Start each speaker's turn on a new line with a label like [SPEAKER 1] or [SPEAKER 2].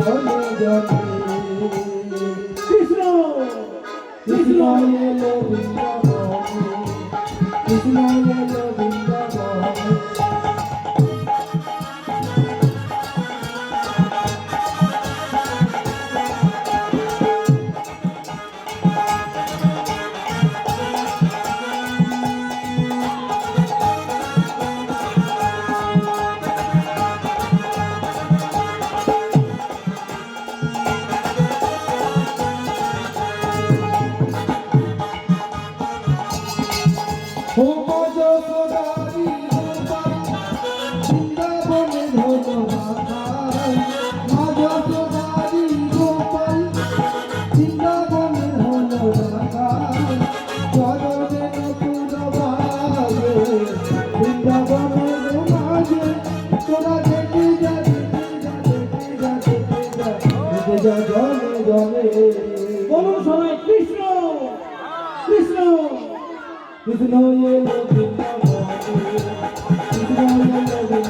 [SPEAKER 1] জনে জনে
[SPEAKER 2] কৃষ্ণ
[SPEAKER 1] কৃষ্ণ এলো বৃন্দাবনে কৃষ্ণ এলো বৃন্দাবনে ও যশোদারি গোপাল বৃন্দাবনে ধন মাখাই মা যশোদারি গোপাল বৃন্দাবনে ধন মাখাই চরণে নতুন বাজে বৃন্দাবনের মাঝে তোরা দেখে যা জনে জনে
[SPEAKER 2] বলুন সবাই কৃষ্ণ কৃষ্ণ
[SPEAKER 1] কৃষ্ণ এলো বৃন্দাবনে কৃষ্ণ এলো